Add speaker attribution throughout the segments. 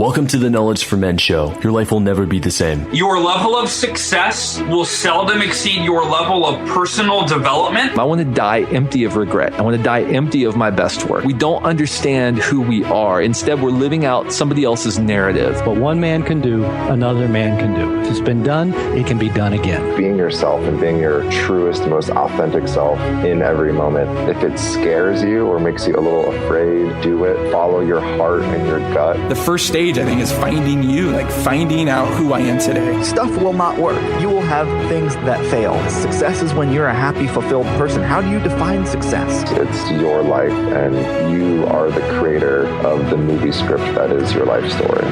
Speaker 1: Welcome to the Knowledge for Men show. Your life will never be the same.
Speaker 2: Your level of success will seldom exceed your level of personal development.
Speaker 3: I want to die empty of regret. I want to die empty of my best work. We don't understand who we are. Instead, we're living out somebody else's narrative.
Speaker 4: What one man can do, another man can do. If it's been done, it can be done again.
Speaker 5: Being yourself and being your truest, most authentic self in every moment. If it scares you or makes you a little afraid, do it. Follow your heart and your gut.
Speaker 6: The first stage, I think, is finding you, like finding out who I am today.
Speaker 7: Stuff will not work. You will have things that fail. Success is when you're a happy, fulfilled person. How do you define success?
Speaker 5: It's your life, and you are the creator of the movie script that is your life story.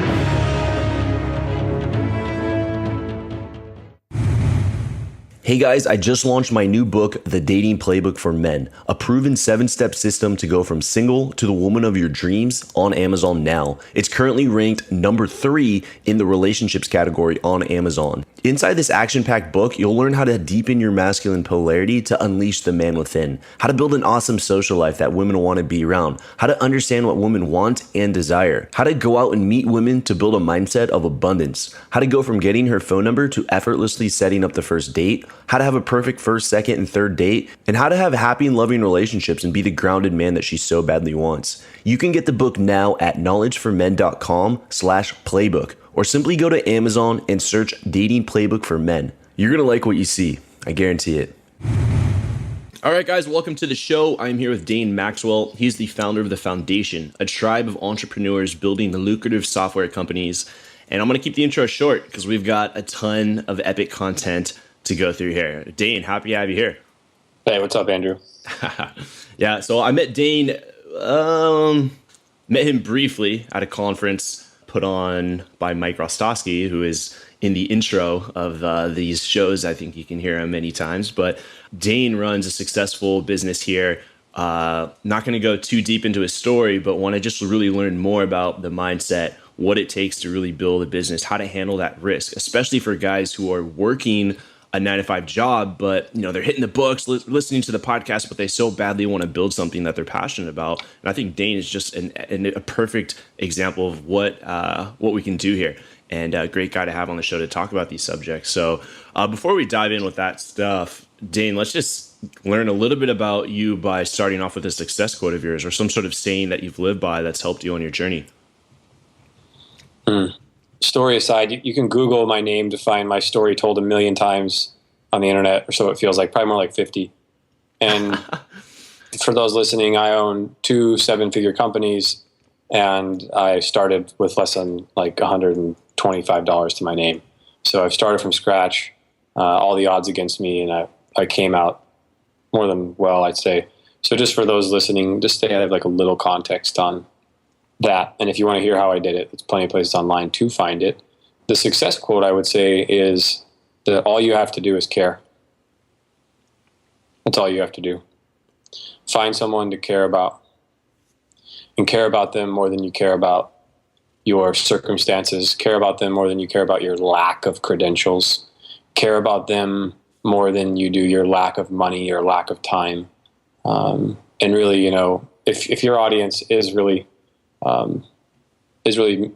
Speaker 1: Hey guys, I just launched my new book, The Dating Playbook for Men, a proven 7-step system to go from single to the woman of your dreams on Amazon now. It's currently ranked number 3 in the relationships category on Amazon. Inside this action-packed book, you'll learn how to deepen your masculine polarity to unleash the man within, how to build an awesome social life that women want to be around, how to understand what women want and desire, how to go out and meet women to build a mindset of abundance, how to go from getting her phone number to effortlessly setting up the first date, how to have a perfect first, second, and third date, and how to have happy and loving relationships and be the grounded man that she so badly wants. You can get the book now at knowledgeformen.com/playbook, or simply go to Amazon and search Dating Playbook for Men. You're going to like what you see. I guarantee it. All right, guys, welcome to the show. I'm here with Dane Maxwell. He's the founder of The Foundation, a tribe of entrepreneurs building the lucrative software companies. And I'm going to keep the intro short because we've got a ton of epic content to go through here. Dane, happy to have you here.
Speaker 8: Hey, what's up, Andrew?
Speaker 1: Yeah, so I met Dane, met him briefly at a conference put on by Mike Rostowski, who is in the intro of these shows. I think you can hear him many times, but Dane runs a successful business here. Not going to go too deep into his story, but want to just really learn more about the mindset, what it takes to really build a business, how to handle that risk, especially for guys who are working a 9-to-5 job, but they're hitting the books, listening to the podcast, but they so badly want to build something that they're passionate about. And I think Dane is just a perfect example of what we can do here, and a great guy to have on the show to talk about these subjects. So before we dive in with that stuff, Dane, let's just learn a little bit about you by starting off with a success quote of yours or some sort of saying that you've lived by that's helped you on your journey.
Speaker 8: Story aside, you can Google my name to find my story told 1 million times on the internet, or so it feels like, probably more like 50. And for those listening, I own 2 7-figure companies, and I started with less than like $125 to my name. So I've started from scratch, all the odds against me, and I came out more than well, I'd say. So just for those listening, just to have like a little context on that. And if you want to hear how I did it, there's plenty of places online to find it. The success quote, I would say, is that all you have to do is care. That's all you have to do. Find someone to care about, and care about them more than you care about your circumstances. Care about them more than you care about your lack of credentials. Care about them more than you do your lack of money or lack of time. And really, if your audience is really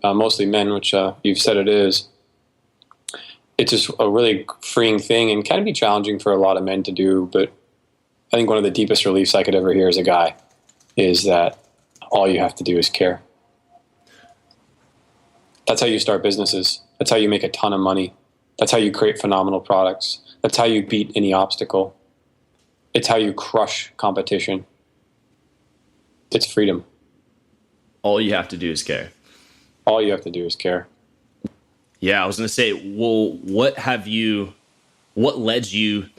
Speaker 8: mostly men, which you've said it is, it's just a really freeing thing and can be challenging for a lot of men to do. But I think one of the deepest reliefs I could ever hear as a guy is that all you have to do is care. That's how you start businesses. That's how you make a ton of money. That's how you create phenomenal products. That's how you beat any obstacle. It's how you crush competition. It's freedom.
Speaker 1: All you have to do is care.
Speaker 8: All you have to do is care.
Speaker 1: Yeah, I was going to say, well, what led you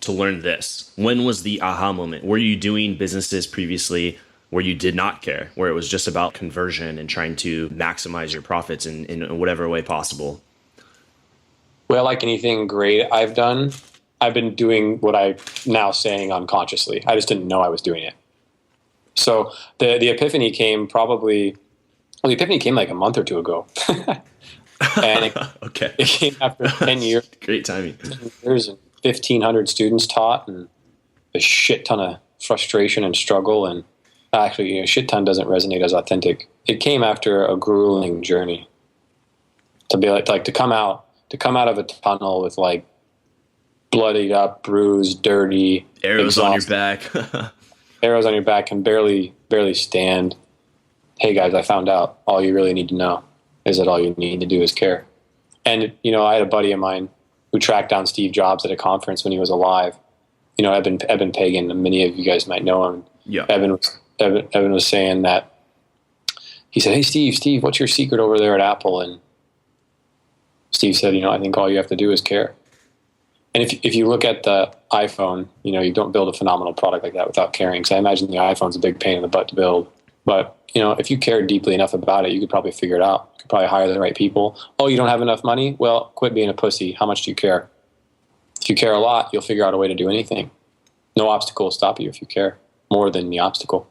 Speaker 1: to learn this? When was the aha moment? Were you doing businesses previously where you did not care, where it was just about conversion and trying to maximize your profits in whatever way possible?
Speaker 8: Well, like anything great I've done, I've been doing what I'm now saying unconsciously. I just didn't know I was doing it. So the epiphany came the epiphany came like a month or 2 ago. And
Speaker 1: okay.
Speaker 8: It came after 10 years.
Speaker 1: Great timing.
Speaker 8: 10 years and 1,500 students taught, and a shit ton of frustration and struggle. And actually, shit ton doesn't resonate as authentic. It came after a grueling journey. to be like to come out of a tunnel with like bloodied up, bruised, dirty,
Speaker 1: arrows on your back.
Speaker 8: Arrows on your back, can barely stand. Hey guys, I found out all you really need to know is that all you need to do is care. And, you know, I had a buddy of mine who tracked down Steve Jobs at a conference when he was alive. You know, Eben Pagan, and many of you guys might know him.
Speaker 1: Yeah.
Speaker 8: Eben was saying that, he said, hey, Steve, what's your secret over there at Apple? And Steve said, you know, I think all you have to do is care. And if you look at the iPhone, you know, you don't build a phenomenal product like that without caring. Because I imagine the iPhone's a big pain in the butt to build. But, you know, if you cared deeply enough about it, you could probably figure it out. You could probably hire the right people. Oh, you don't have enough money? Well, quit being a pussy. How much do you care? If you care a lot, you'll figure out a way to do anything. No obstacle will stop you if you care more than the obstacle.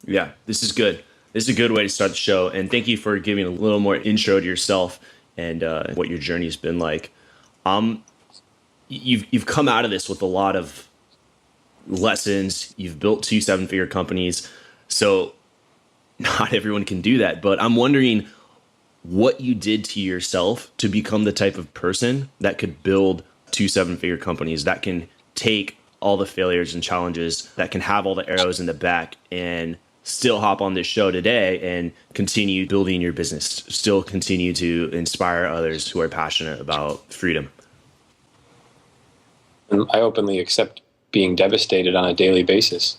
Speaker 1: Yeah, this is good. This is a good way to start the show. And thank you for giving a little more intro to yourself and what your journey has been like. You've come out of this with a lot of lessons. You've built 2 7-figure companies. So not everyone can do that. But I'm wondering what you did to yourself to become the type of person that could build 2 7-figure companies, that can take all the failures and challenges, that can have all the arrows in the back and still hop on this show today and continue building your business, still continue to inspire others who are passionate about freedom.
Speaker 8: I openly accept being devastated on a daily basis.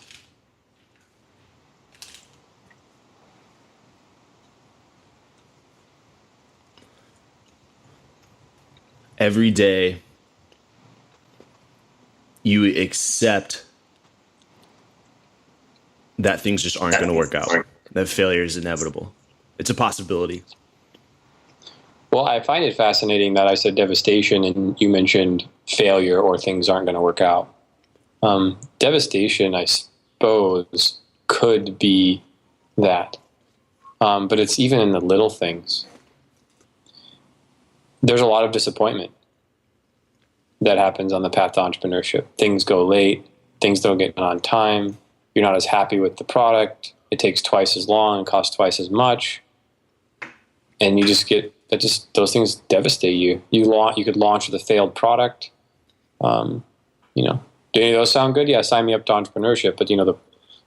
Speaker 1: Every day you accept that things just aren't going to work out, that failure is inevitable. It's a possibility.
Speaker 8: Well, I find it fascinating that I said devastation and you mentioned failure or things aren't going to work out. Devastation, I suppose, could be that. But it's even in the little things. There's a lot of disappointment that happens on the path to entrepreneurship. Things go late. Things don't get done on time. You're not as happy with the product. It takes twice as long and costs twice as much. And you just get that. Just those things devastate you. You could launch with a failed product. You know, do any of those sound good? Yeah, sign me up to entrepreneurship. But you know,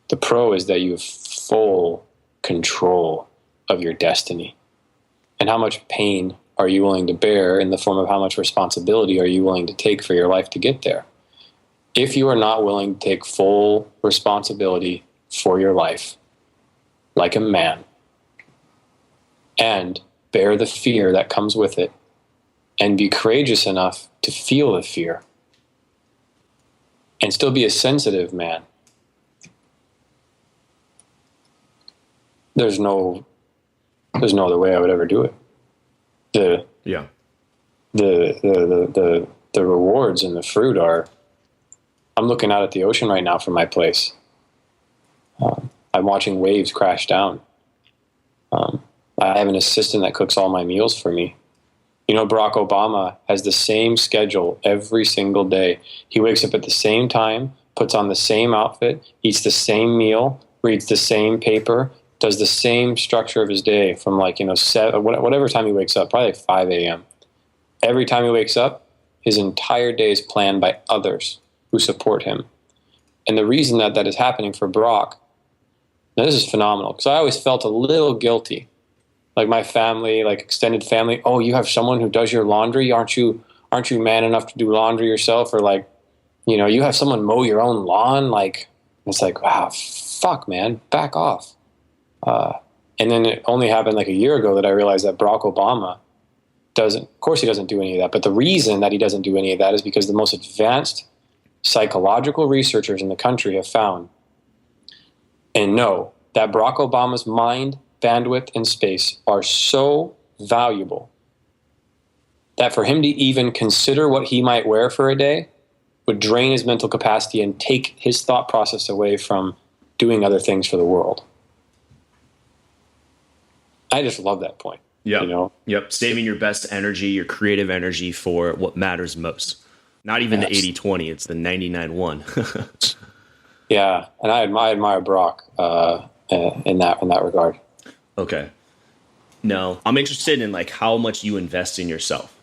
Speaker 8: the pro is that you have full control of your destiny. And how much pain are you willing to bear in the form of how much responsibility are you willing to take for your life to get there? If you are not willing to take full responsibility for your life, like a man, and bear the fear that comes with it, and be courageous enough to feel the fear, and still be a sensitive man, there's no other way I would ever do it. The rewards and the fruit are, I'm looking out at the ocean right now from my place. I'm watching waves crash down. I have an assistant that cooks all my meals for me. You know, Barack Obama has the same schedule every single day. He wakes up at the same time, puts on the same outfit, eats the same meal, reads the same paper, does the same structure of his day from like, you know, whatever time he wakes up, probably like 5 a.m. Every time he wakes up, his entire day is planned by others who support him. And the reason that is happening for Barack, now this is phenomenal, because I always felt a little guilty. Like my family, like extended family, oh, you have someone who does your laundry? Aren't you man enough to do laundry yourself? Or like, you know, you have someone mow your own lawn? Like, it's like, wow, fuck, man, back off. And then it only happened like a year ago that I realized that Barack Obama of course he doesn't do any of that. But the reason that he doesn't do any of that is because the most advanced psychological researchers in the country have found and know that Barack Obama's mind, bandwidth, and space are so valuable that for him to even consider what he might wear for a day would drain his mental capacity and take his thought process away from doing other things for the world. I just love that point.
Speaker 1: Yeah.
Speaker 8: You know?
Speaker 1: Yep. Saving your best energy, your creative energy for what matters most. Not even the 80-20, it's the 99-1.
Speaker 8: Yeah. And I admire Barack in that regard.
Speaker 1: Okay. No, I'm interested in like how much you invest in yourself.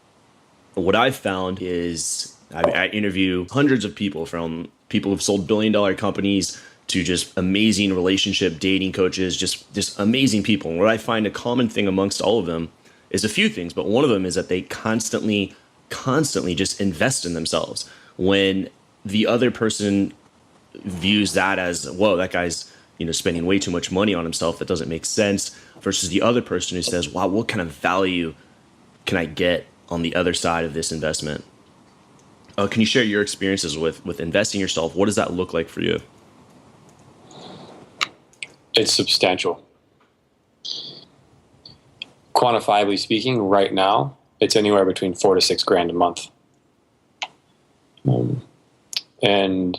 Speaker 1: What I've found is I interview hundreds of people, from people who've sold billion-dollar companies to just amazing relationship dating coaches, just amazing people. And what I find a common thing amongst all of them is a few things, but one of them is that they constantly just invest in themselves. When the other person views that as, whoa, that guy's, spending way too much money on himself, that doesn't make sense, versus the other person who says, wow, what kind of value can I get on the other side of this investment? Can you share your experiences with investing yourself? What does that look like for you?
Speaker 8: It's substantial. Quantifiably speaking, right now, it's anywhere between $4,000 to $6,000 a month. And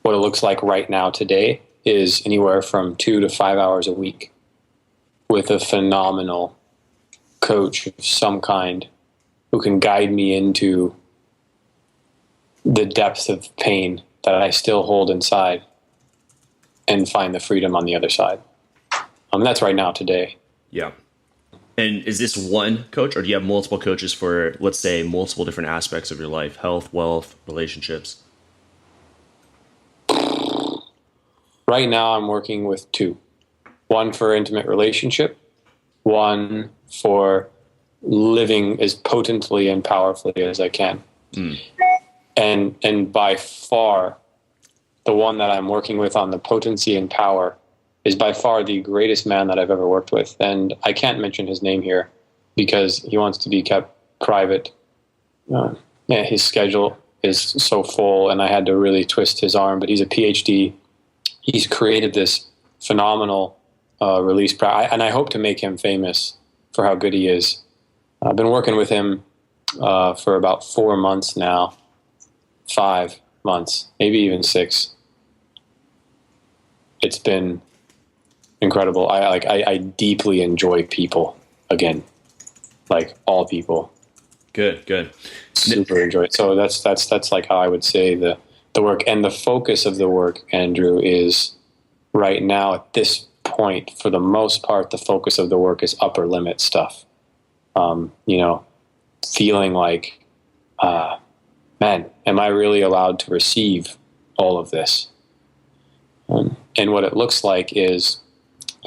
Speaker 8: what it looks like right now today is anywhere from 2 to 5 hours a week with a phenomenal coach of some kind who can guide me into the depth of pain that I still hold inside and find the freedom on the other side. That's right now today.
Speaker 1: Yeah. And is this one coach, or do you have multiple coaches for, let's say, multiple different aspects of your life, health, wealth, relationships?
Speaker 8: Right now I'm working with 2. One for intimate relationship, one for living as potently and powerfully as I can. And by far, the one that I'm working with on the potency and power is by far the greatest man that I've ever worked with. And I can't mention his name here because he wants to be kept private. His schedule is so full, and I had to really twist his arm, but he's a PhD. He's created this phenomenal release, and I hope to make him famous for how good he is. I've been working with him for about 4 months now, 5 months, maybe even 6. It's been incredible. I deeply enjoy people again, like all people.
Speaker 1: Good.
Speaker 8: Super enjoy it. So that's like how I would say the work, and the focus of the work, Andrew, is right now at this point, for the most part, the focus of the work is upper limit stuff. Feeling like, man, am I really allowed to receive all of this? And what it looks like is,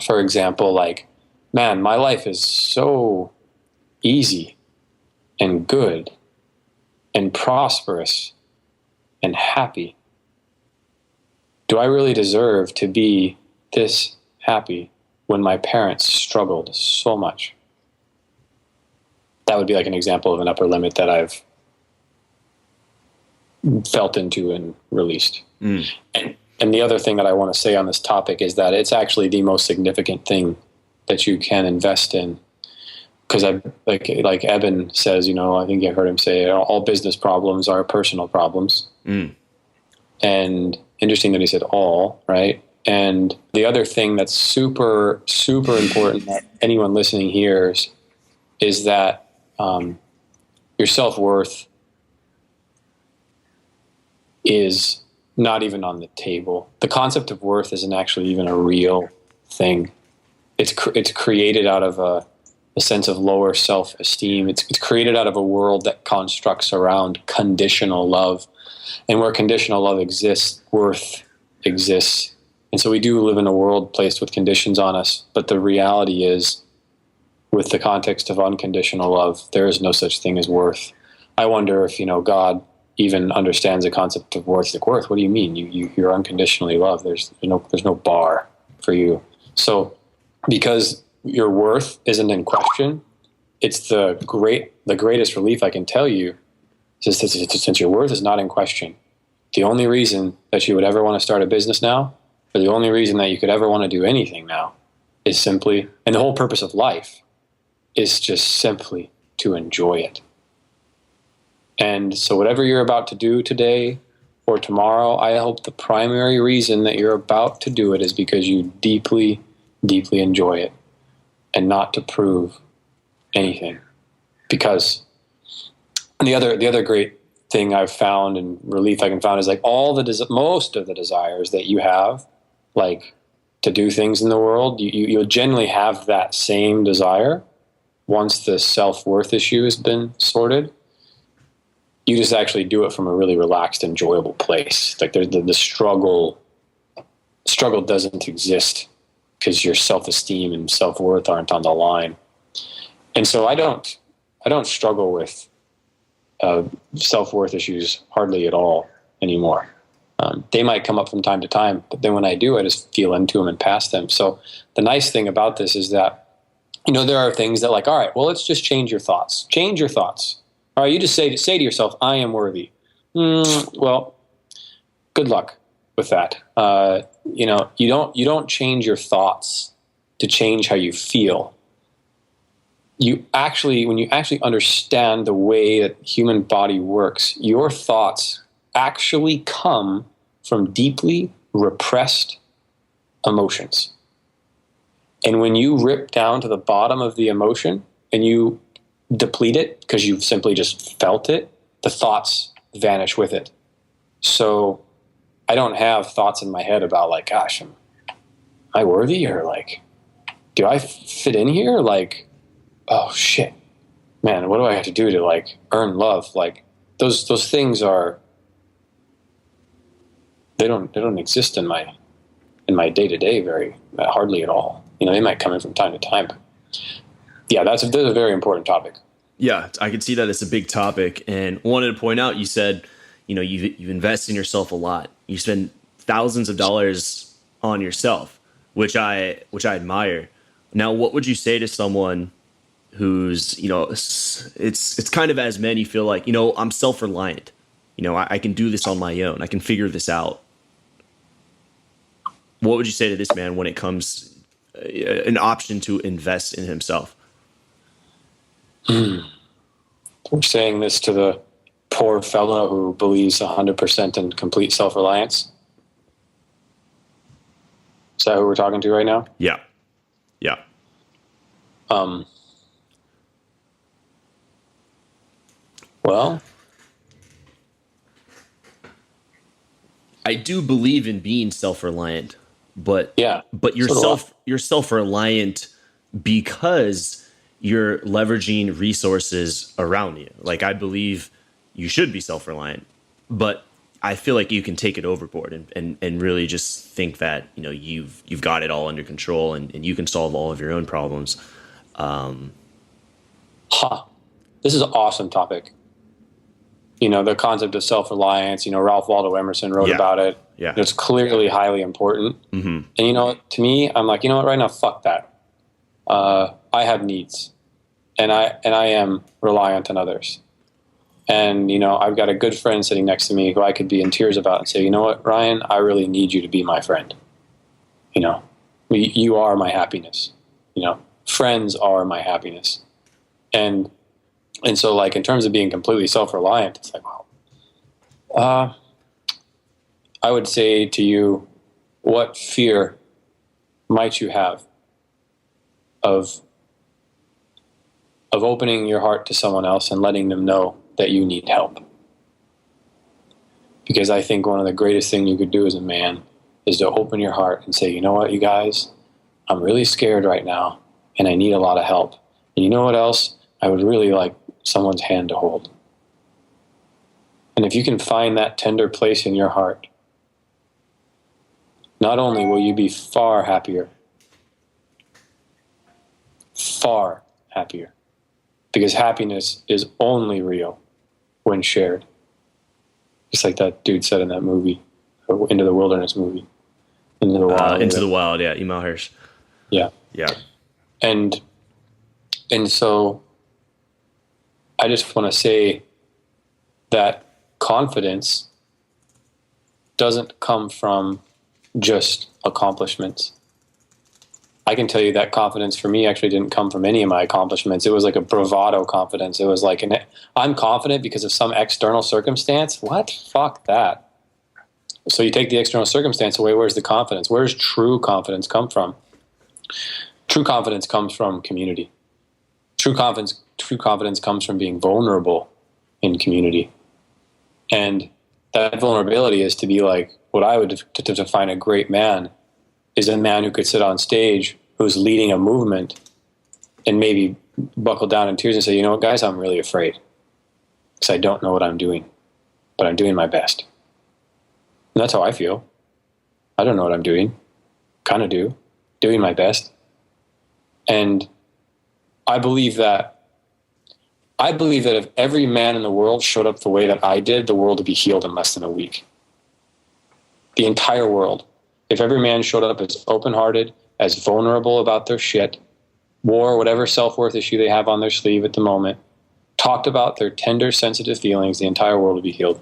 Speaker 8: for example, like, man, my life is so easy and good and prosperous and happy. Do I really deserve to be this happy when my parents struggled so much? That would be like an example of an upper limit that I've felt into and released. And the other thing that I want to say on this topic is that it's actually the most significant thing that you can invest in. Because like Eben says, I think I've heard him say, all business problems are personal problems. And interesting that he said all, right? And the other thing that's super, super important that anyone listening hears is that your self-worth is not even on the table. The concept of worth isn't actually even a real thing. It's created out of a sense of lower self-esteem. It's created out of a world that constructs around conditional love. And where conditional love exists, worth exists. And so we do live in a world placed with conditions on us. But the reality is, with the context of unconditional love, there is no such thing as worth. I wonder if, God even understands the concept of worth. Like, worth, what do you mean? You're unconditionally loved. There's no bar for you. So because your worth isn't in question, it's the greatest relief I can tell you, since your worth is not in question. The only reason that you would ever want to start a business now, or the only reason that you could ever want to do anything now, is simply, and the whole purpose of life is just simply to enjoy it. And so whatever you're about to do today or tomorrow, I hope the primary reason that you're about to do it is because you deeply, deeply enjoy it, and not to prove anything. Because the other great thing I've found and relief I can find is like most of the desires that you have, like to do things in the world, you'll generally have that same desire once the self-worth issue has been sorted. You just actually do it from a really relaxed, enjoyable place. Like the struggle doesn't exist because your self-esteem and self-worth aren't on the line. And so I don't struggle with self-worth issues hardly at all anymore. They might come up from time to time, but then when I do, I just feel into them and past them. So the nice thing about this is that, there are things that, like, all right, well, let's just change your thoughts. Change your thoughts. All right, you just say to yourself, I am worthy. Well, good luck with that. You don't change your thoughts to change how you feel. When you actually understand the way that the human body works, your thoughts actually come from deeply repressed emotions. And when you rip down to the bottom of the emotion and you deplete it because you've simply just felt it, the thoughts vanish with it. So I don't have thoughts in my head about, like, gosh, am I worthy? Or, like, do I fit in here? Like, oh shit, man, what do I have to do to, like, earn love? Like, those things they don't exist in my day-to-day very hardly at all. They might come in from time to time. But yeah, that's a very important topic.
Speaker 1: Yeah, I can see that it's a big topic, and wanted to point out, you said, you invest in yourself a lot. You spend thousands of dollars on yourself, which I admire. Now, what would you say to someone who's, it's kind of, as men, you feel like, I'm self-reliant. I can do this on my own. I can figure this out. What would you say to this man when it comes an option to invest in himself?
Speaker 8: We're saying this to the poor fellow who believes 100% in complete self-reliance. Is that who we're talking to right now?
Speaker 1: Yeah.
Speaker 8: Well,
Speaker 1: I do believe in being self-reliant, but you're you're self-reliant because you're leveraging resources around you. Like, I believe you should be self-reliant, but I feel like you can take it overboard and really just think that, you've got it all under control and you can solve all of your own problems.
Speaker 8: This is an awesome topic. The concept of self-reliance, Ralph Waldo Emerson wrote about it.
Speaker 1: Yeah.
Speaker 8: It's clearly highly important.
Speaker 1: Mm-hmm.
Speaker 8: And to me, I'm like, right now, fuck that. I have needs, and I am reliant on others. And, I've got a good friend sitting next to me who I could be in tears about and say, you know what, Ryan, I really need you to be my friend. You are my happiness. Friends are my happiness. And so, like, in terms of being completely self-reliant, it's like, wow. I would say to you, what fear might you have of opening your heart to someone else and letting them know that you need help? Because I think one of the greatest things you could do as a man is to open your heart and say, you know what, you guys, I'm really scared right now and I need a lot of help. And you know what else? I would really like someone's hand to hold. And if you can find that tender place in your heart, not only will you be far happier, because happiness is only real when shared. Just like that dude said in that movie, Into the Wilderness movie. Into the Wild,
Speaker 1: yeah, Emil Hirsch.
Speaker 8: Yeah. And so I just want to say that confidence doesn't come from just accomplishments. I can tell you that confidence for me actually didn't come from any of my accomplishments. It was like a bravado confidence. It was like, I'm confident because of some external circumstance. What? Fuck that. So you take the external circumstance away, where's the confidence? Where's true confidence come from? True confidence comes from community. True confidence comes from being vulnerable in community. And that vulnerability is to be like, what I would to define a great man is a man who could sit on stage, who's leading a movement, and maybe buckle down in tears and say, you know what, guys, I'm really afraid because I don't know what I'm doing, but I'm doing my best. And that's how I feel. I don't know what I'm doing. Kind of do. Doing my best. And I believe that if every man in the world showed up the way that I did, the world would be healed in less than a week. The entire world. If every man showed up as open-hearted, as vulnerable about their shit, wore whatever self-worth issue they have on their sleeve at the moment, talked about their tender, sensitive feelings, the entire world would be healed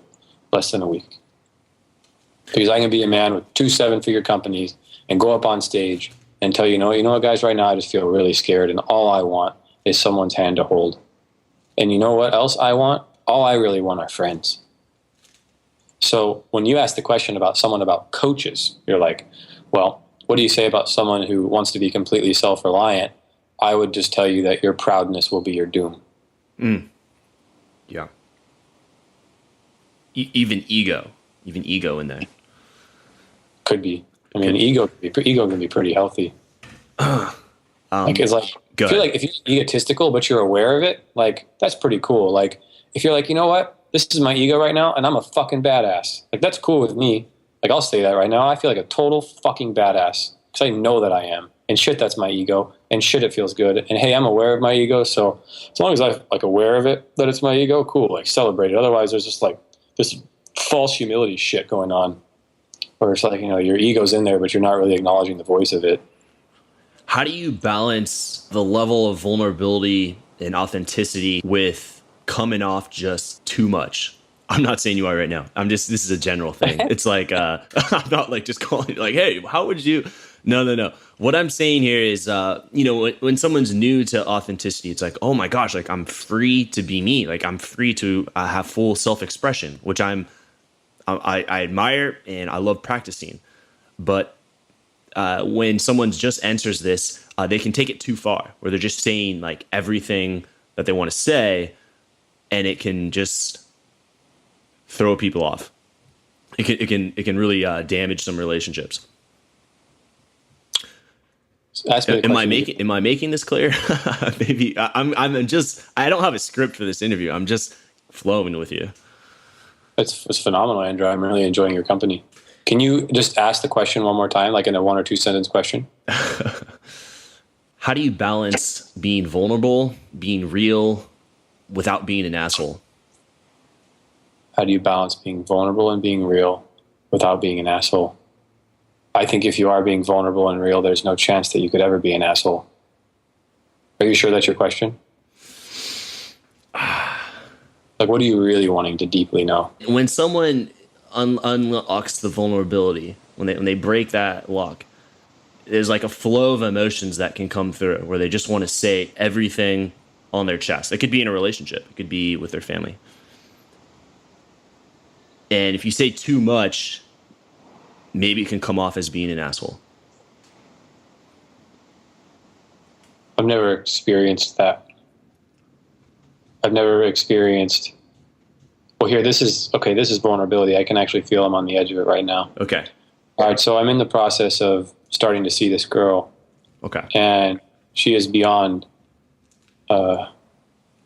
Speaker 8: less than a week. Because I can be a man with 2 7-figure companies and go up on stage and tell you, you know what, guys, right now I just feel really scared, and all I want is someone's hand to hold. And you know what else I want? All I really want are friends. So when you ask the question about someone about coaches, you're like, well, what do you say about someone who wants to be completely self-reliant? I would just tell you that your proudness will be your doom.
Speaker 1: Yeah. Even ego in there.
Speaker 8: Could be. I mean, ego can be pretty healthy. It's like, I feel like if you're egotistical but you're aware of it, like, that's pretty cool. Like, if you're like, you know what, this is my ego right now, and I'm a fucking badass. Like, that's cool with me. Like, I'll say that right now. I feel like a total fucking badass because I know that I am. And shit, that's my ego. And shit, it feels good. And hey, I'm aware of my ego. So as long as I'm like aware of it, that it's my ego, cool. Like, celebrate it. Otherwise, there's just like this false humility shit going on, where it's like, your ego's in there, but you're not really acknowledging the voice of it.
Speaker 1: How do you balance the level of vulnerability and authenticity with coming off just too much? I'm not saying you are right now. This is a general thing. It's like, I'm not like just calling like, hey, how would you? No. What I'm saying here is, when someone's new to authenticity, it's like, oh my gosh, like, I'm free to be me. Like, I'm free to have full self-expression, which I admire and I love practicing. But when someone just enters this, they can take it too far, where they're just saying like everything that they want to say, and it can just throw people off. It can really damage some relationships. Am I making this clear? Maybe I don't have a script for this interview. I'm just flowing with you.
Speaker 8: It's phenomenal, Andrew. I'm really enjoying your company. Can you just ask the question one more time, like in a 1 or 2 sentence question?
Speaker 1: How do you balance being vulnerable, being real, without being an asshole?
Speaker 8: How do you balance being vulnerable and being real without being an asshole? I think if you are being vulnerable and real, there's no chance that you could ever be an asshole. Are you sure that's your question? Like, what are you really wanting to deeply know?
Speaker 1: When someone unlocks the vulnerability, when they break that lock, there's like a flow of emotions that can come through where they just want to say everything on their chest. It could be in a relationship. It could be with their family. And if you say too much, maybe it can come off as being an asshole.
Speaker 8: I've never experienced that. Well, here, this is vulnerability. I can actually feel I'm on the edge of it right now.
Speaker 1: Okay.
Speaker 8: All right, so I'm in the process of starting to see this girl.
Speaker 1: Okay.
Speaker 8: And she is beyond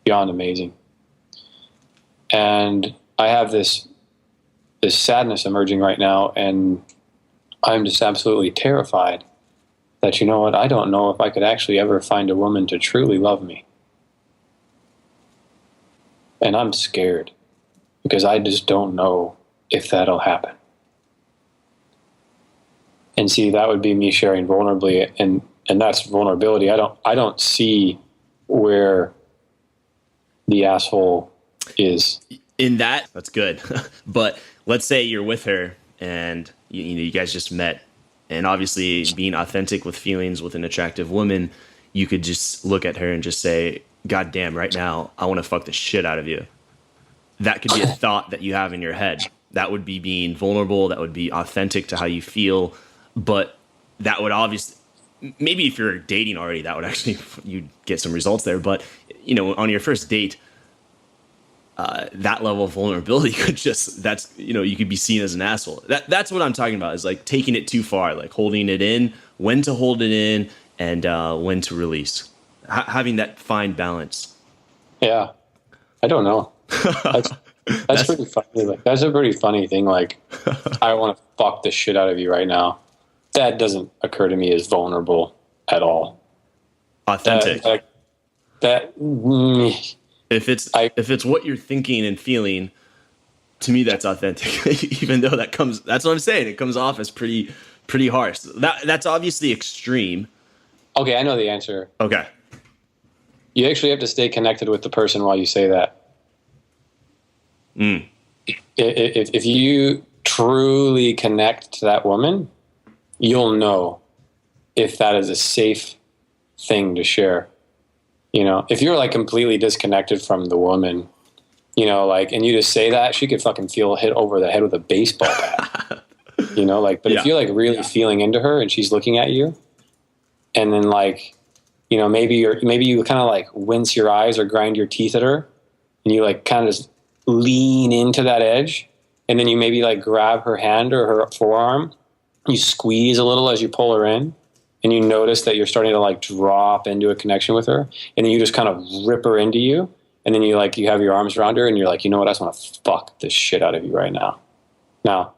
Speaker 8: amazing. And I have this sadness emerging right now, and I'm just absolutely terrified that, you know what, I don't know if I could actually ever find a woman to truly love me. And I'm scared because I just don't know if that'll happen. And see, that would be me sharing vulnerably, and that's vulnerability. I don't see where the asshole is.
Speaker 1: In that's good. But let's say you're with her and you guys just met, and obviously being authentic with feelings with an attractive woman, you could just look at her and just say, God damn, right now, I want to fuck the shit out of you. That could be a thought that you have in your head. That would be being vulnerable. That would be authentic to how you feel. But that would obviously, maybe if you're dating already, that would actually, you'd get some results there. But, on your first date, that level of vulnerability could just, you could be seen as an asshole. That's what I'm talking about, is like taking it too far, like holding it in, when to hold it in, and when to release. Having that fine balance.
Speaker 8: Yeah. I don't know. That's pretty funny. Like, that's a pretty funny thing. Like, I want to fuck the shit out of you right now. That doesn't occur to me as vulnerable at all.
Speaker 1: Authentic. If it's what you're thinking and feeling, to me that's authentic. Even though that's what I'm saying. It comes off as pretty harsh. That's obviously extreme.
Speaker 8: Okay, I know the answer.
Speaker 1: Okay.
Speaker 8: You actually have to stay connected with the person while you say that. If you truly connect to that woman, you'll know if that is a safe thing to share. You know, if you're like completely disconnected from the woman, you know, like, and you just say that, she could fucking feel hit over the head with a baseball bat. You know, like, but if you're like really feeling into her and she's looking at you, and then like, you know, maybe you kind of like wince your eyes or grind your teeth at her, and you like kind of just lean into that edge, and then you maybe like grab her hand or her forearm, you squeeze a little as you pull her in, and you notice that you're starting to like drop into a connection with her, and then you just kind of rip her into you, and then you have your arms around her, and you're like, you know what, I just want to fuck the shit out of you right now. Now,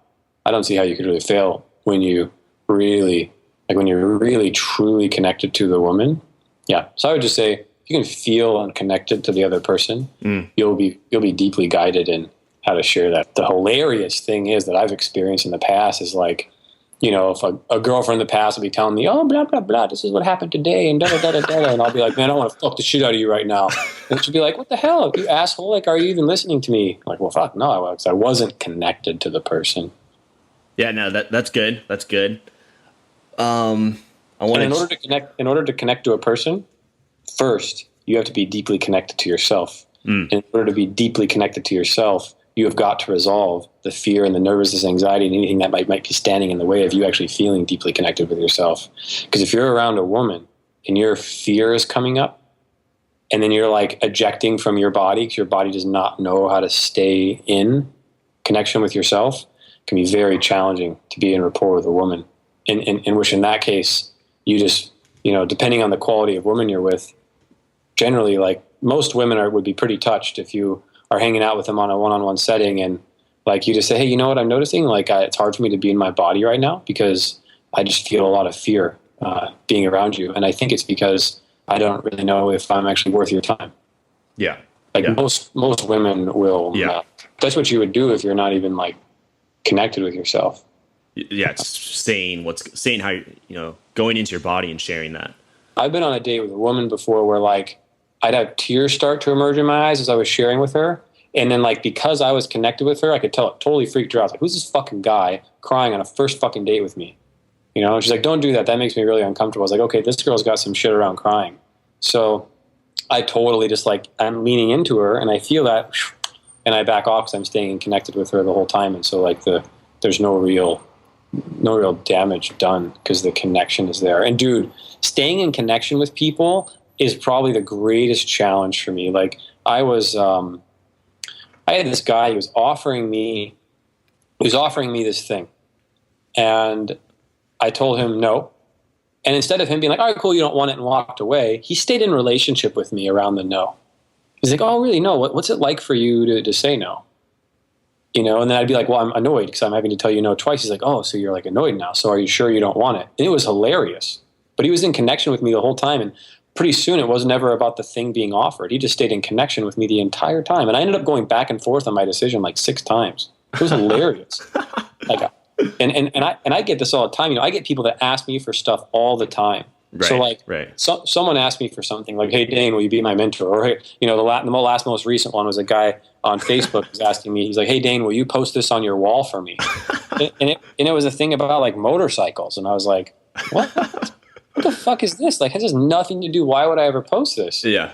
Speaker 8: I don't see how you could really fail when you're really truly connected to the woman. Yeah. So I would just say, if you can feel unconnected to the other person, you'll be deeply guided in how to share that. The hilarious thing is that I've experienced in the past is like, you know, if a girlfriend in the past will be telling me, oh, blah, blah, blah, this is what happened today, and da-da-da-da-da, and I'll be like, man, I want to fuck the shit out of you right now. And she'll be like, what the hell, you asshole? Like, are you even listening to me? I'm like, well, fuck, no, I wasn't connected to the person.
Speaker 1: Yeah, no, that's good. That's good.
Speaker 8: In order to connect to a person, first, you have to be deeply connected to yourself. In order to be deeply connected to yourself, you have got to resolve the fear and the nervousness, anxiety, and anything that might be standing in the way of you actually feeling deeply connected with yourself. Because if you're around a woman and your fear is coming up, and then you're like ejecting from your body because your body does not know how to stay in connection with yourself, it can be very challenging to be in rapport with a woman. In which, in that case, you just, you know, depending on the quality of woman you're with, generally, like, most women would be pretty touched if you are hanging out with them on a one-on-one setting, and like you just say, hey, you know what I'm noticing? Like, it's hard for me to be in my body right now because I just feel a lot of fear being around you, and I think it's because I don't really know if I'm actually worth your time.
Speaker 1: Yeah.
Speaker 8: Like most women will. Yeah. That's what you would do if you're not even like connected with yourself.
Speaker 1: Yeah, it's saying how, you know, going into your body and sharing that.
Speaker 8: I've been on a date with a woman before where like I'd have tears start to emerge in my eyes as I was sharing with her. And then like, because I was connected with her, I could tell it totally freaked her out. I was like, who's this fucking guy crying on a first fucking date with me? You know, and she's like, don't do that. That makes me really uncomfortable. I was like, okay, this girl's got some shit around crying. So I totally just like, I'm leaning into her and I feel that, and I back off because I'm staying connected with her the whole time. And so like there's no real damage done because the connection is there. And dude, staying in connection with people is probably the greatest challenge for me. Like I had this guy, he was offering me this thing, and I told him no. And instead of him being like, all right, cool, you don't want it, and walked away, he stayed in relationship with me around the no. He's like, oh, really? No. What's it like for you to say no? You know, and then I'd be like, well, I'm annoyed because I'm having to tell you no twice. He's like, oh, so you're like annoyed now. So are you sure you don't want it? And it was hilarious. But he was in connection with me the whole time. And pretty soon it was never about the thing being offered. He just stayed in connection with me the entire time. And I ended up going back and forth on my decision like 6 times. It was hilarious. Like, and I get this all the time. You know, I get people that ask me for stuff all the time.
Speaker 1: Right,
Speaker 8: so like,
Speaker 1: right.
Speaker 8: Someone asked me for something like, hey, Dane, will you be my mentor? Or, hey, you know, the most recent one was a guy on Facebook was asking me, he's like, hey, Dane, will you post this on your wall for me? and it was a thing about like motorcycles. And I was like, what the fuck is this? Like, it has nothing to do. Why would I ever post this?
Speaker 1: Yeah.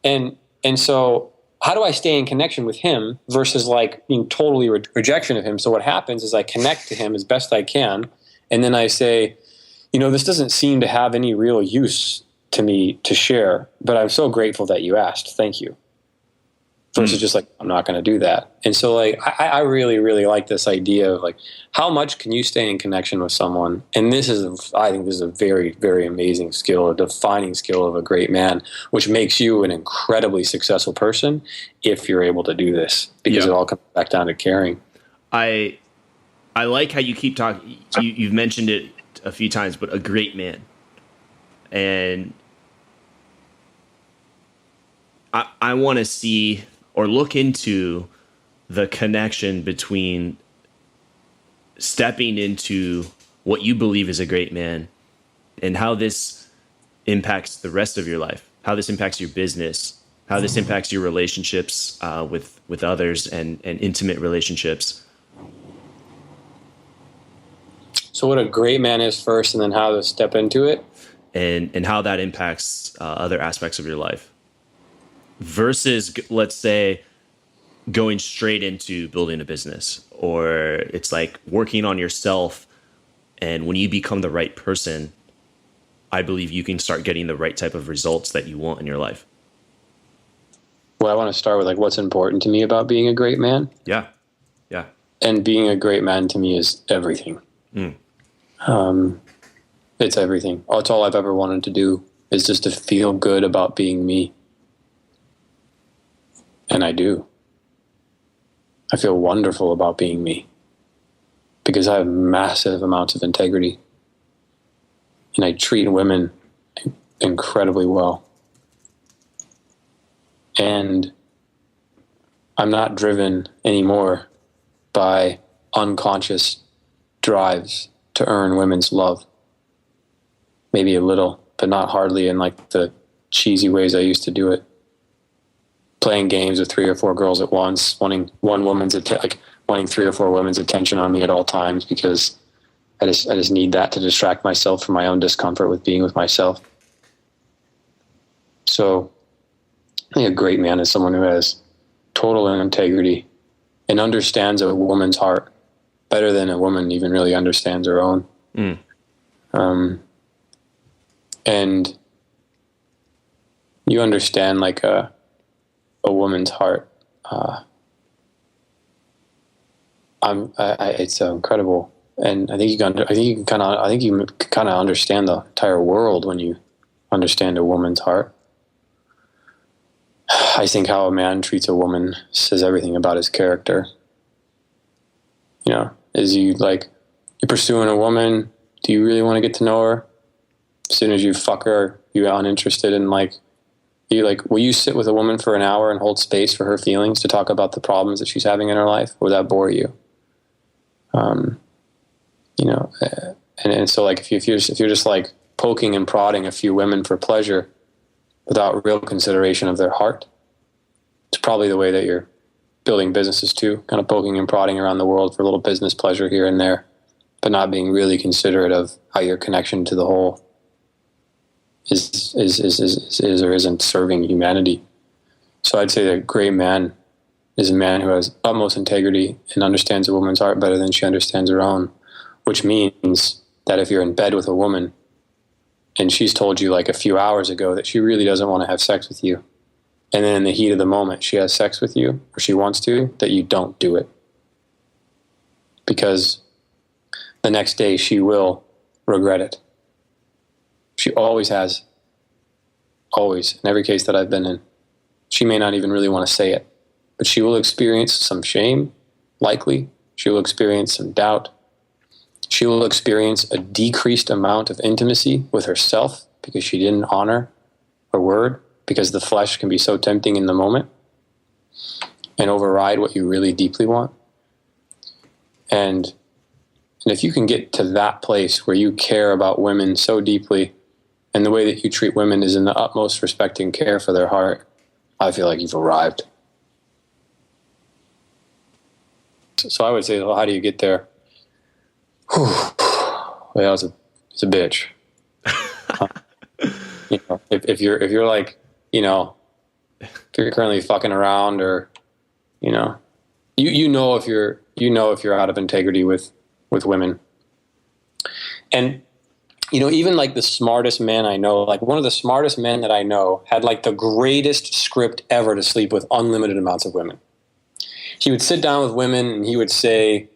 Speaker 8: And so how do I stay in connection with him versus like being totally rejection of him? So what happens is I connect to him as best I can. And then I say, you know, this doesn't seem to have any real use to me to share, but I'm so grateful that you asked. Thank you. versus just like, I'm not going to do that. And so like, I really, really like this idea of like, how much can you stay in connection with someone? And I think this is a very, very amazing skill, a defining skill of a great man, which makes you an incredibly successful person if you're able to do this, because it all comes back down to caring.
Speaker 1: I like how you keep talking. You've mentioned it a few times, but a great man. And I want to see or look into the connection between stepping into what you believe is a great man and how this impacts the rest of your life, how this impacts your business, how this impacts your relationships with others and intimate relationships.
Speaker 8: So what a great man is first, and then how to step into it.
Speaker 1: And how that impacts other aspects of your life. Versus, let's say, going straight into building a business, or it's like working on yourself. And when you become the right person, I believe you can start getting the right type of results that you want in your life.
Speaker 8: Well, I want to start with like what's important to me about being a great man.
Speaker 1: Yeah.
Speaker 8: And being a great man to me is everything. It's everything. It's all I've ever wanted to do is just to feel good about being me. And I do. I feel wonderful about being me because I have massive amounts of integrity and I treat women incredibly well. And I'm not driven anymore by unconscious drives to earn women's love. Maybe a little, but not hardly in like the cheesy ways I used to do it. Playing games with 3 or 4 girls at once, wanting wanting 3 or 4 women's attention on me at all times because I just need that to distract myself from my own discomfort with being with myself. So I think a great man is someone who has total integrity and understands a woman's heart better than a woman even really understands her own. And you understand like a woman's heart. It's incredible, and I think you can kind of understand the entire world when you understand a woman's heart. I think how a man treats a woman says everything about his character. You know, you're pursuing a woman, do you really want to get to know her? As soon as you fuck her, you're uninterested in will you sit with a woman for an hour and hold space for her feelings to talk about the problems that she's having in her life? Or would that bore you? And so like if you're just like poking and prodding a few women for pleasure without real consideration of their heart, it's probably the way that you're building businesses too, kind of poking and prodding around the world for a little business pleasure here and there, but not being really considerate of how your connection to the whole is or isn't serving humanity. So I'd say that a great man is a man who has utmost integrity and understands a woman's heart better than she understands her own, which means that if you're in bed with a woman and she's told you like a few hours ago that she really doesn't want to have sex with you, and then in the heat of the moment she has sex with you or she wants to, that you don't do it. Because the next day she will regret it. She always has. Always. In every case that I've been in. She may not even really want to say it, but she will experience some shame, likely. She will experience some doubt. She will experience a decreased amount of intimacy with herself because she didn't honor her word, because the flesh can be so tempting in the moment and override what you really deeply want. And if you can get to that place where you care about women so deeply and the way that you treat women is in the utmost respect and care for their heart, I feel like you've arrived. So I would say, well, how do you get there? Well, it's a bitch. If you're like, if you're currently fucking around, or you know if you're out of integrity with women. And even like the smartest men I know, like one of the smartest men that I know had like the greatest script ever to sleep with unlimited amounts of women. He would sit down with women and he would say,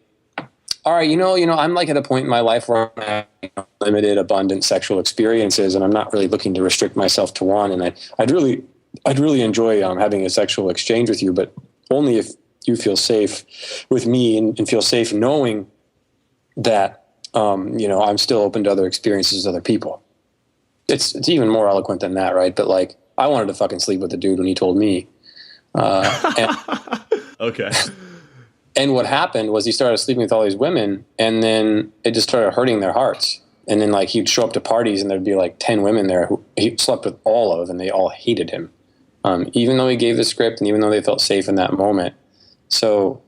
Speaker 8: all right, I'm like at a point in my life where I have limited, abundant sexual experiences, and I'm not really looking to restrict myself to one. And I'd really enjoy having a sexual exchange with you, but only if you feel safe with me and feel safe knowing that I'm still open to other experiences with other people. It's even more eloquent than that, right? But like, I wanted to fucking sleep with the dude when he told me.
Speaker 1: Okay.
Speaker 8: And what happened was he started sleeping with all these women, and then it just started hurting their hearts. And then like he'd show up to parties and there'd be like 10 women there who he slept with all of, and they all hated him. Even though he gave the script and even though they felt safe in that moment. So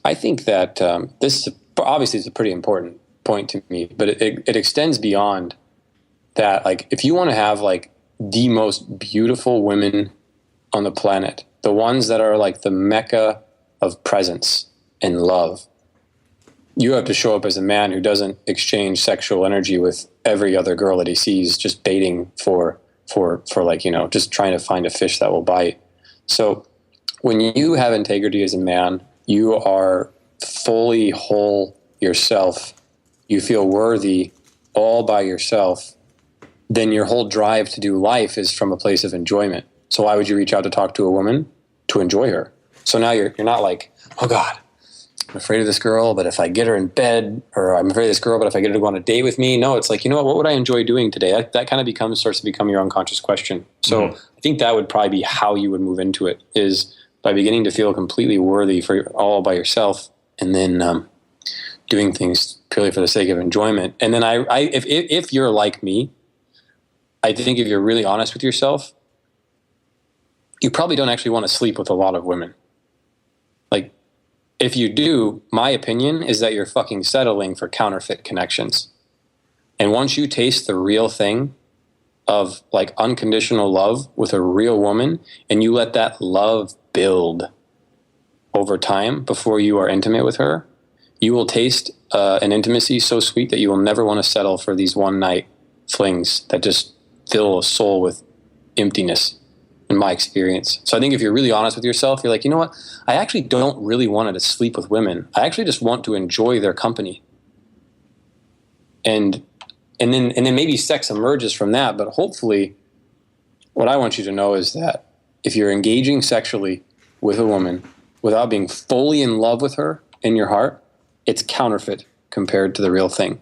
Speaker 8: I think that this obviously is a pretty important point to me, but it extends beyond that. Like, if you want to have like the most beautiful women on the planet, the ones that are like the mecca of presence and love, you have to show up as a man who doesn't exchange sexual energy with every other girl that he sees, just baiting for like, just trying to find a fish that will bite. So when you have integrity as a man, you are fully whole yourself. You feel worthy all by yourself. Then your whole drive to do life is from a place of enjoyment. So why would you reach out to talk to a woman? To enjoy her. So now you're not like, oh God, I'm afraid of this girl, but if I get her in bed, or I'm afraid of this girl, but if I get her to go on a date with me. No, it's like, what would I enjoy doing today? That kind of starts to become your unconscious question. So I think that would probably be how you would move into it, is by beginning to feel completely worthy for all by yourself, and then doing things purely for the sake of enjoyment. And then if you're like me, I think if you're really honest with yourself, you probably don't actually want to sleep with a lot of women. Like, if you do, my opinion is that you're fucking settling for counterfeit connections. And once you taste the real thing of like unconditional love with a real woman, and you let that love build over time before you are intimate with her, you will taste an intimacy so sweet that you will never want to settle for these one night flings that just fill a soul with emptiness, in my experience. So I think if you're really honest with yourself, you're like, you know what? I actually don't really want to sleep with women. I actually just want to enjoy their company. And then maybe sex emerges from that. But hopefully what I want you to know is that if you're engaging sexually with a woman without being fully in love with her in your heart, it's counterfeit compared to the real thing.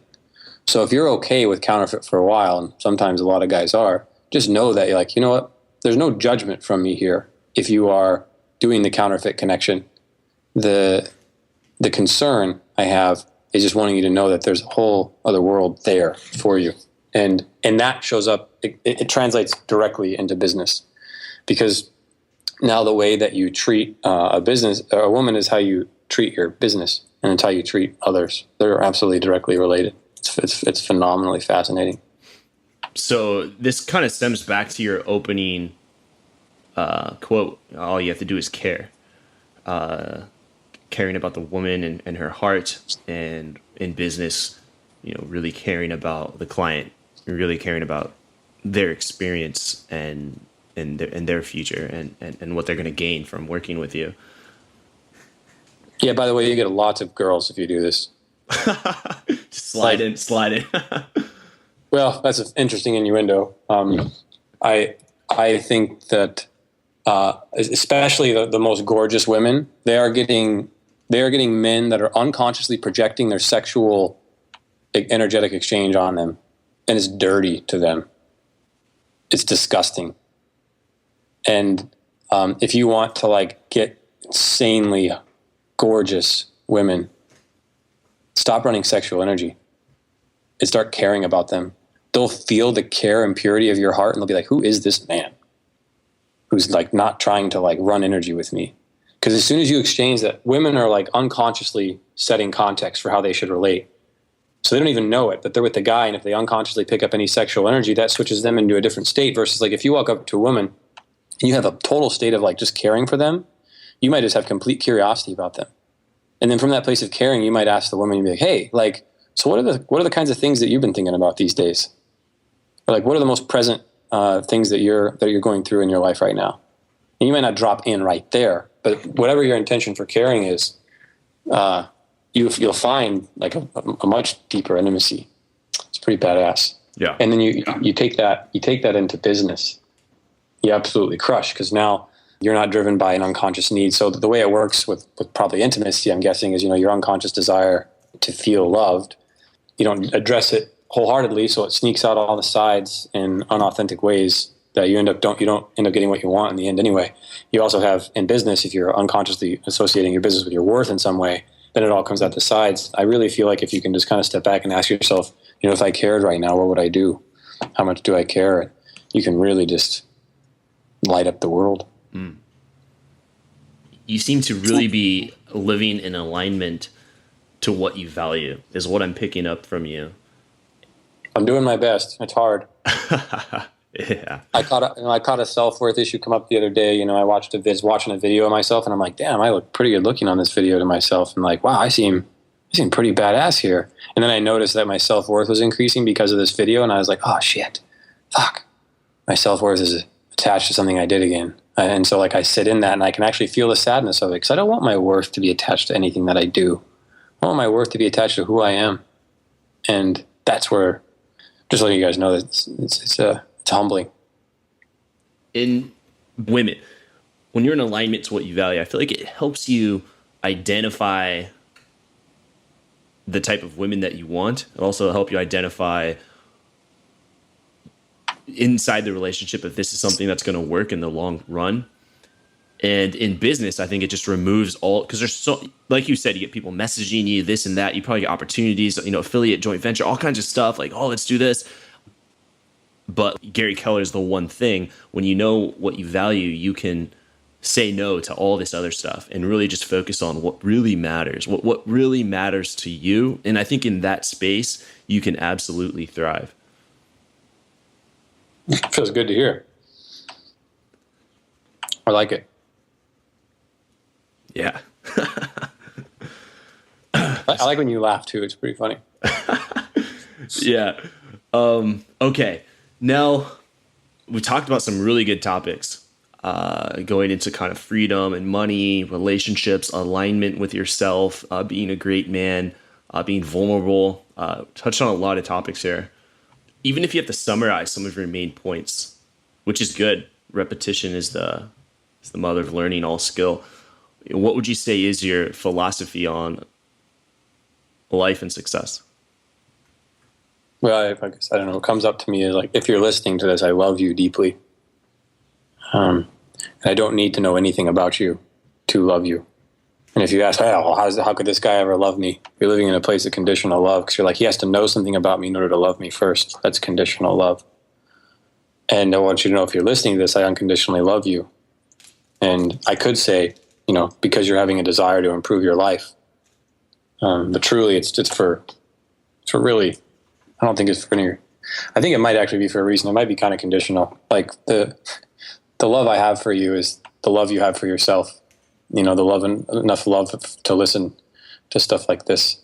Speaker 8: So if you're okay with counterfeit for a while, and sometimes a lot of guys are, just know that you're like, you know what? There's no judgment from me here if you are doing the counterfeit connection. The concern I have is just wanting you to know that there's a whole other world there for you. And that shows up, it translates directly into business. Because now the way that you treat a woman is how you treat your business, and it's how you treat others. They're absolutely directly related. It's phenomenally fascinating.
Speaker 1: So this kind of stems back to your opening quote, all you have to do is care. Caring about the woman and her heart, and in business, really caring about the client, really caring about their experience and their future and what they're going to gain from working with you.
Speaker 8: Yeah, by the way, you get lots of girls if you do this.
Speaker 1: Slide in.
Speaker 8: Well, that's an interesting innuendo. I think that especially the most gorgeous women, they are getting men that are unconsciously projecting their sexual energetic exchange on them, and it's dirty to them. It's disgusting. And if you want to like get insanely gorgeous women, stop running sexual energy and start caring about them. They'll feel the care and purity of your heart, and they'll be like, who is this man who's like not trying to like run energy with me? Because as soon as you exchange that, women are like unconsciously setting context for how they should relate. So they don't even know it, but they're with the guy, and if they unconsciously pick up any sexual energy, that switches them into a different state. Versus like if you walk up to a woman and you have a total state of like just caring for them, you might just have complete curiosity about them. And then from that place of caring, you might ask the woman, you'd be like, hey, like, so what are the kinds of things that you've been thinking about these days? Or like, what are the most present things that you're going through in your life right now? And you might not drop in right there, but whatever your intention for caring is, you'll find like a much deeper intimacy. It's pretty badass.
Speaker 1: Yeah.
Speaker 8: And then you take that into business. You absolutely crush, because now you're not driven by an unconscious need. So the way it works with probably intimacy, I'm guessing, is, your unconscious desire to feel loved. You don't address it wholeheartedly, so it sneaks out all the sides in unauthentic ways that you don't end up getting what you want in the end anyway. You also have in business, if you're unconsciously associating your business with your worth in some way, then it all comes out the sides. I really feel like if you can just kind of step back and ask yourself, if I cared right now, what would I do? How much do I care? You can really just light up the world.
Speaker 1: Mm. You seem to really be living in alignment to what you value, is what I'm picking up from you.
Speaker 8: I'm doing my best. It's hard.
Speaker 1: Yeah.
Speaker 8: I caught a self-worth issue come up the other day. I was watching a video of myself, and I'm like, damn, I look pretty good looking on this video to myself. And like, wow, I seem pretty badass here. And then I noticed that my self-worth was increasing because of this video, and I was like, oh shit, fuck, my self-worth is attached to something I did again. And so like I sit in that, and I can actually feel the sadness of it, because I don't want my worth to be attached to anything that I do. I want my worth to be attached to who I am. And that's where, just letting you guys know that it's humbling.
Speaker 1: In women, when you're in alignment to what you value, I feel like it helps you identify the type of women that you want. It also help you identify inside the relationship if this is something that's going to work in the long run. And in business, I think it just removes all, because there's so, like you said, you get people messaging you this and that. You probably get opportunities, affiliate, joint venture, all kinds of stuff like, oh, let's do this. But Gary Keller is the one thing, when you know what you value, you can say no to all this other stuff and really just focus on what really matters, what really matters to you. And I think in that space, you can absolutely thrive.
Speaker 8: Feels good to hear. I like it.
Speaker 1: Yeah.
Speaker 8: I like when you laugh too. It's pretty funny.
Speaker 1: Yeah. Okay. Now, we talked about some really good topics, going into kind of freedom and money, relationships, alignment with yourself, being a great man, being vulnerable. Touched on a lot of topics here. Even if you have to summarize some of your main points, which is good. Repetition is the mother of learning all skill. What would you say is your philosophy on life and success?
Speaker 8: Well, I guess, I don't know. What comes up to me is like, if you're listening to this, I love you deeply. And I don't need to know anything about you to love you. And if you ask, how could this guy ever love me? You're living in a place of conditional love, because you're like, he has to know something about me in order to love me first. That's conditional love. And I want you to know, if you're listening to this, I unconditionally love you. And I could say, because you're having a desire to improve your life. But truly, it's for really, I don't think it's for any, I think it might actually be for a reason. It might be kind of conditional. Like the love I have for you is the love you have for yourself. The love, enough love to listen to stuff like this.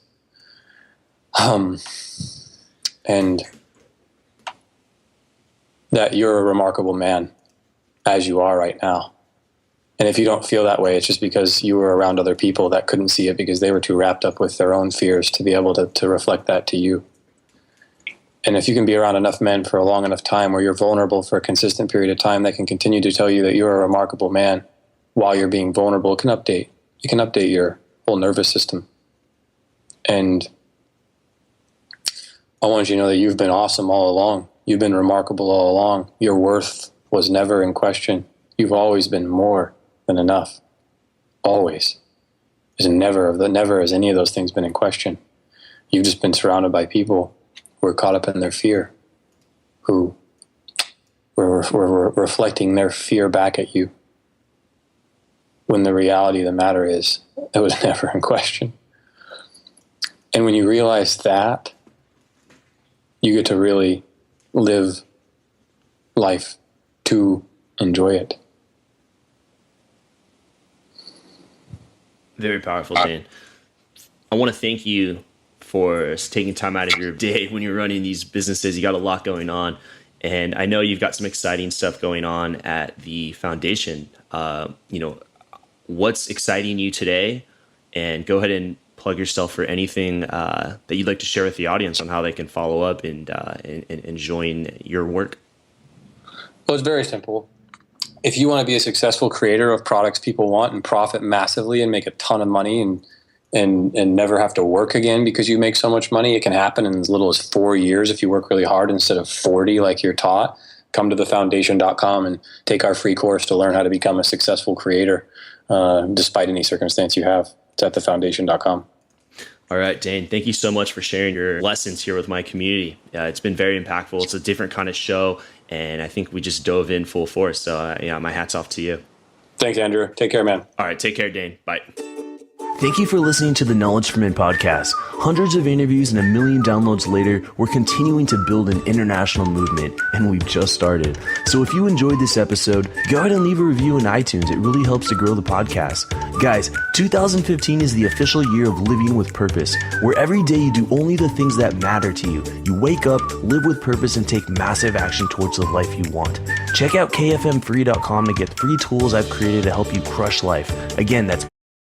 Speaker 8: And that you're a remarkable man as you are right now. And if you don't feel that way, it's just because you were around other people that couldn't see it because they were too wrapped up with their own fears to be able to reflect that to you. And if you can be around enough men for a long enough time where you're vulnerable for a consistent period of time, that can continue to tell you that you're a remarkable man while you're being vulnerable, it can update your whole nervous system. And I want you to know that you've been awesome all along. You've been remarkable all along. Your worth was never in question. You've always been more than enough. Always. Never has any of those things been in question. You've just been surrounded by people who are caught up in their fear, who were reflecting their fear back at you, when the reality of the matter is, it was never in question. And when you realize that, you get to really live life to enjoy it.
Speaker 1: Very powerful, Dane. I want to thank you for taking time out of your day when you're running these businesses. You got a lot going on. And I know you've got some exciting stuff going on at the foundation. What's exciting you today? And go ahead and plug yourself for anything that you'd like to share with the audience on how they can follow up and join your work.
Speaker 8: Well, it's very simple. If you want to be a successful creator of products people want and profit massively and make a ton of money and never have to work again because you make so much money, it can happen in as little as 4 years if you work really hard instead of 40 like you're taught. Come to thefoundation.com and take our free course to learn how to become a successful creator despite any circumstance you have. It's at thefoundation.com.
Speaker 1: All right, Dane, thank you so much for sharing your lessons here with my community. It's been very impactful. It's a different kind of show, and I think we just dove in full force. So, my hat's off to you.
Speaker 8: Thanks, Andrew. Take care, man.
Speaker 1: All right, take care, Dane. Bye. Thank you for listening to the Knowledge for Men podcast. Hundreds of interviews and 1 million downloads later, we're continuing to build an international movement, and we've just started. So if you enjoyed this episode, go ahead and leave a review in iTunes. It really helps to grow the podcast. Guys, 2015 is the official year of living with purpose, where every day you do only the things that matter to you. You wake up, live with purpose, and take massive action towards the life you want. Check out kfmfree.com to get free tools I've created to help you crush life. Again, that's